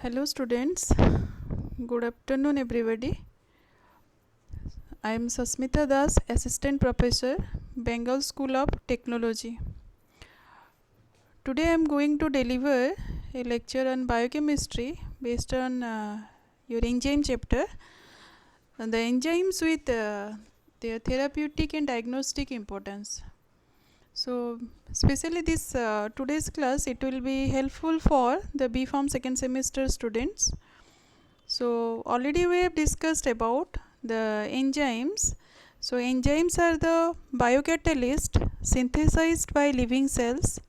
Hello students, good afternoon everybody. I am Sasmita Das, Assistant Professor, Bengal School of Technology. Today I am going to deliver a lecture on biochemistry based on your enzyme chapter. The enzymes with their therapeutic and diagnostic importance. So especially this today's class, it will be helpful for the B Pharm second semester students. So already we have discussed about the enzymes. So enzymes are the biocatalyst synthesized by living cells,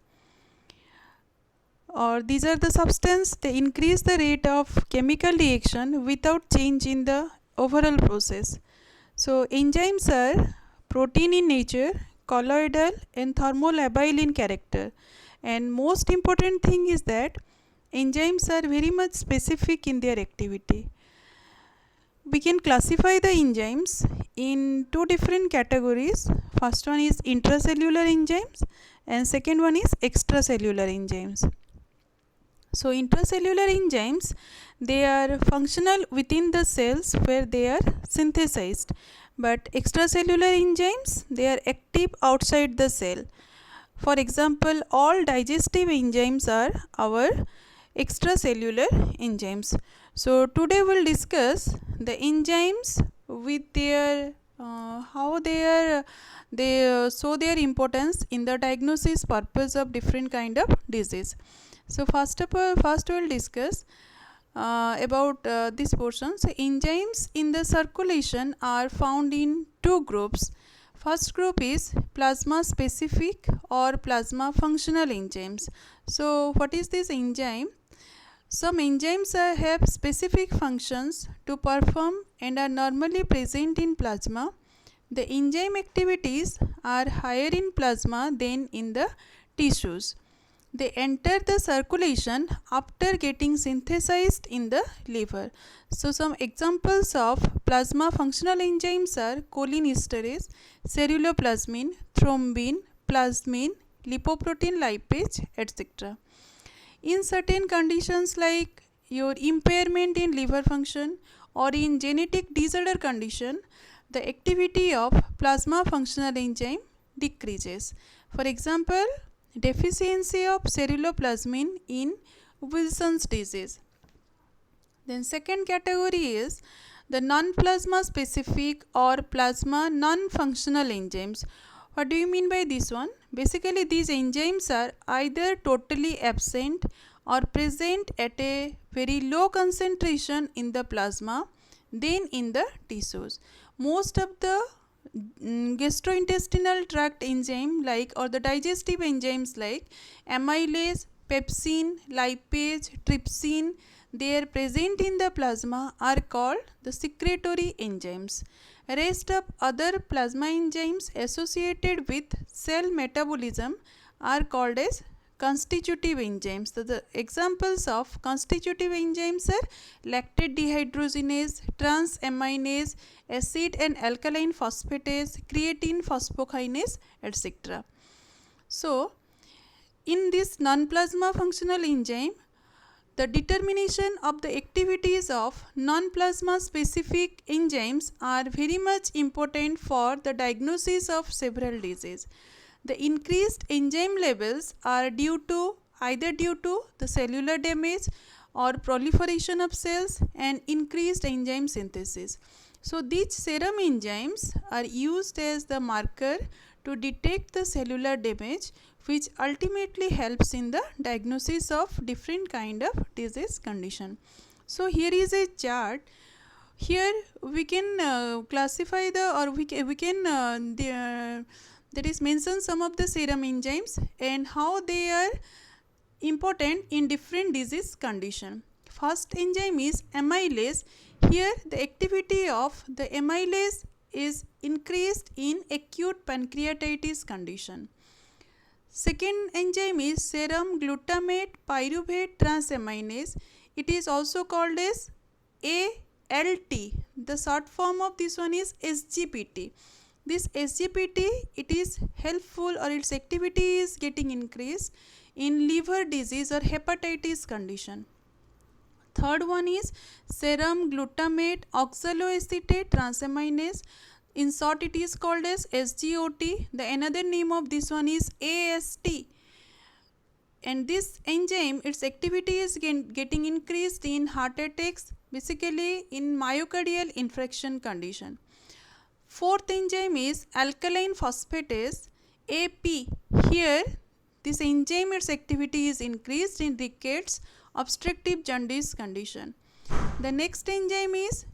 or these are the substance they increase the rate of chemical reaction without change in the overall process. So enzymes are protein in nature, colloidal and thermolabile in character, and most important thing is that enzymes are very much specific in their activity. We can classify the enzymes in two different categories. First one is intracellular enzymes and second one is extracellular enzymes. So intracellular enzymes, they are functional within the cells where they are synthesized, but extracellular enzymes, they are active outside the cell. For example, all digestive enzymes are our extracellular enzymes. So today we'll discuss the enzymes with their how they show their importance in the diagnosis purpose of different kind of disease. So first we'll discuss about this portion. So enzymes in the circulation are found in two groups. First group is plasma specific or plasma functional enzymes. So what is this enzyme? Some enzymes have specific functions to perform and are normally present in plasma. The enzyme activities are higher in plasma than in the tissues. They enter the circulation after getting synthesized in the liver. So some examples of plasma functional enzymes are cholinesterase, ceruloplasmin, thrombin, plasmin, lipoprotein lipase, etc. In certain conditions like your impairment in liver function or in genetic disorder condition, the activity of plasma functional enzyme decreases. For example, deficiency of ceruloplasmin in Wilson's disease. Then second category is the non-plasma specific or plasma non-functional enzymes. What do you mean by this one? Basically these enzymes are either totally absent or present at a very low concentration in the plasma than in the tissues. Most of the gastrointestinal tract enzyme like or the digestive enzymes like amylase, pepsin, lipase, trypsin, they are present in the plasma are called the secretory enzymes. Rest of other plasma enzymes associated with cell metabolism are called as constitutive enzymes. So the examples of constitutive enzymes are lactate dehydrogenase, transaminase, acid and alkaline phosphatase, creatine phosphokinase, etc. So in this non-plasma functional enzyme, the determination of the activities of non-plasma specific enzymes are very much important for the diagnosis of several diseases. The increased enzyme levels are either due to the cellular damage or proliferation of cells and increased enzyme synthesis. So these serum enzymes are used as the marker to detect the cellular damage, which ultimately helps in the diagnosis of different kind of disease condition. So here is a chart. Here we can classify the or we can that is mention some of the serum enzymes and how they are important in different disease condition. First enzyme is amylase. Here the activity of the amylase is increased in acute pancreatitis condition. Second enzyme is serum glutamate pyruvate transaminase. It is also called as ALT. The short form of this one is SGPT. This SGPT, it is helpful or its activity is getting increased in liver disease or hepatitis condition. Third one is serum glutamate oxaloacetate transaminase. In short, it is called as SGOT. The another name of this one is AST. And this enzyme, its activity is getting increased in heart attacks, basically in myocardial infarction condition. Fourth enzyme is alkaline phosphatase, AP. Here, this enzyme, its activity is increased in rickets, obstructive jaundice condition. The next enzyme is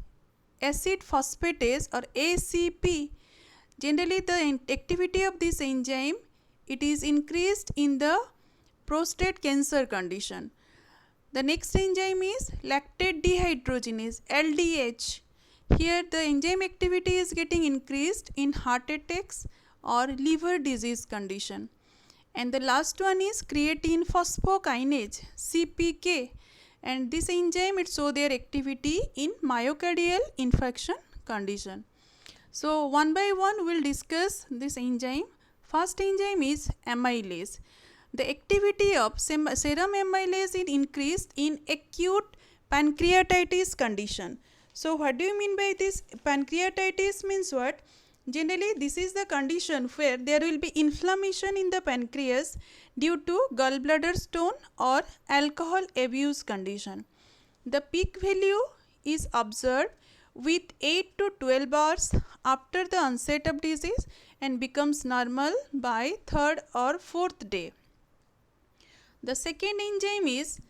acid phosphatase or ACP. Generally, the activity of this enzyme, it is increased in the prostate cancer condition. The next enzyme is lactate dehydrogenase, LDH. Here the enzyme activity is getting increased in heart attacks or liver disease condition. And the last one is creatine phosphokinase, CPK. And this enzyme, it shows their activity in myocardial infarction condition. So one by one we will discuss this enzyme. First enzyme is amylase. The activity of serum amylase is increased in acute pancreatitis condition. So what do you mean by this? Pancreatitis means what? Generally, this is the condition where there will be inflammation in the pancreas due to gallbladder stone or alcohol abuse condition. The peak value is observed with 8 to 12 hours after the onset of disease and becomes normal by 3rd or 4th day. The second enzyme is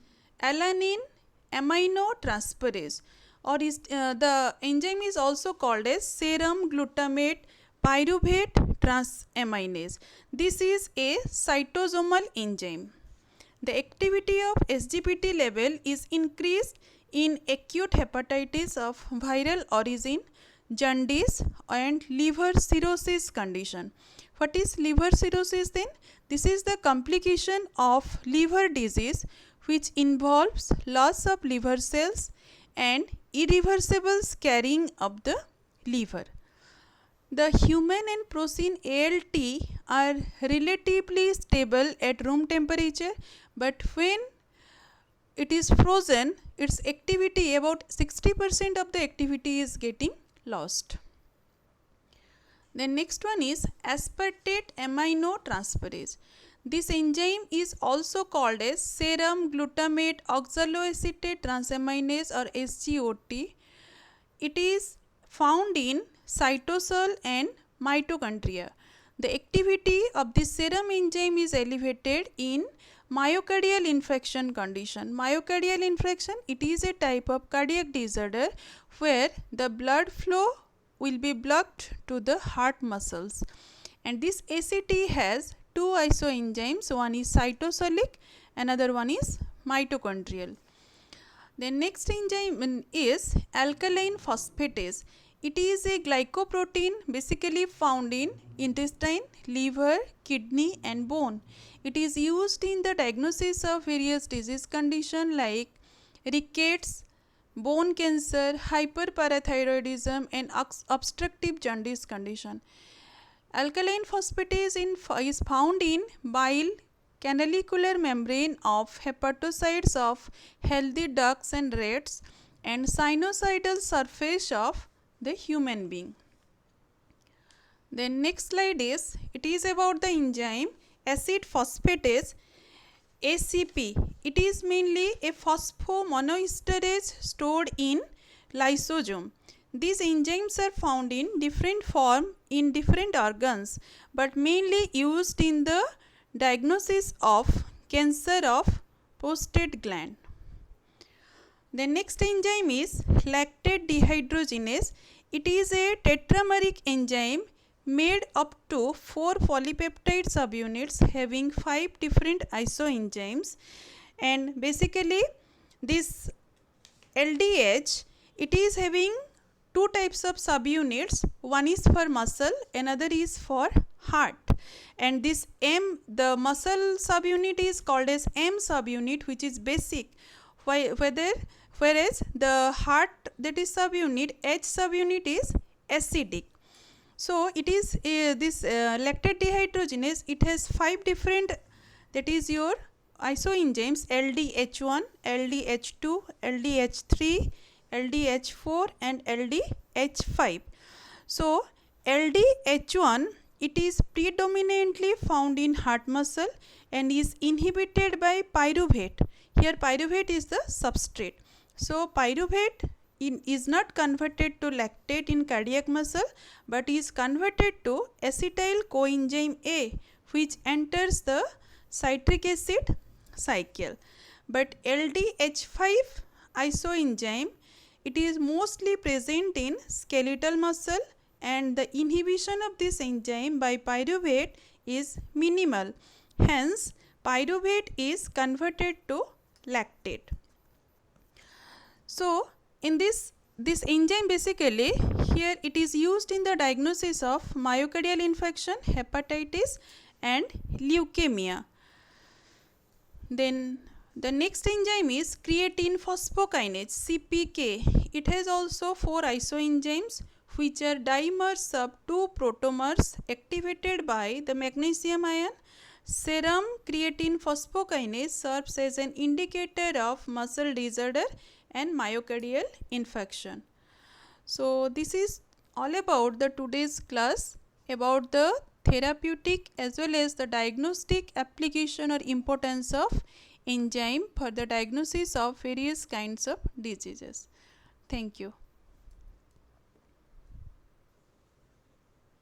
alanine aminotransferase, or the enzyme is also called as serum glutamate pyruvate transaminase. This is a cytosomal enzyme. The activity of SGPT level is increased in acute hepatitis of viral origin, jaundice and liver cirrhosis condition. What is liver cirrhosis then? This is the complication of liver disease which involves loss of liver cells and irreversible scarring of the liver. The human and porcine ALT are relatively stable at room temperature, but when it is frozen, its activity, about 60% of the activity is getting lost. The next one is aspartate aminotransferase. This enzyme is also called as serum glutamate oxaloacetate transaminase or SGOT. It is found in cytosol and mitochondria. The activity of this serum enzyme is elevated in myocardial infarction condition. Myocardial infarction, it is a type of cardiac disorder where the blood flow will be blocked to the heart muscles. And this ACT has two isoenzymes, one is cytosolic, another one is mitochondrial. The next enzyme is alkaline phosphatase. It is a glycoprotein basically found in intestine, liver, kidney and bone. It is used in the diagnosis of various disease conditions like rickets, bone cancer, hyperparathyroidism and obstructive jaundice condition. Alkaline phosphatase is found in bile canalicular membrane of hepatocytes of healthy ducks and rats and sinusoidal surface of the human being. The next slide is, it is about the enzyme acid phosphatase ACP. It is mainly a phosphomonoesterase stored in lysosome. These enzymes are found in different form in different organs, but mainly used in the diagnosis of cancer of prostate gland. The next enzyme is lactate dehydrogenase. It is a tetrameric enzyme made up to 4 polypeptide subunits having 5 different isoenzymes, and basically this LDH, it is having two types of subunits, one is for muscle, another is for heart, and this M, the muscle subunit is called as M subunit, which is basic, whereas the heart, that is subunit, H subunit is acidic. So it is this lactate dehydrogenase, it has 5 different, that is your isoenzymes LDH1, LDH2, LDH3, LDH4 and LDH5. So LDH1, it is predominantly found in heart muscle and is inhibited by pyruvate. Here pyruvate is the substrate. So pyruvate is not converted to lactate in cardiac muscle but is converted to acetyl coenzyme A, which enters the citric acid cycle. But LDH5 isoenzyme, it is mostly present in skeletal muscle and the inhibition of this enzyme by pyruvate is minimal. Hence, pyruvate is converted to lactate. So, in this enzyme basically here it is used in the diagnosis of myocardial infarction, hepatitis and leukemia. Then the next enzyme is creatine phosphokinase CPK. It has also 4 isoenzymes which are dimers sub 2 protomers activated by the magnesium ion. Serum creatine phosphokinase serves as an indicator of muscle disorder and myocardial infarction. So this is all about the today's class about the therapeutic as well as the diagnostic application or importance of enzyme for the diagnosis of various kinds of diseases. Thank you.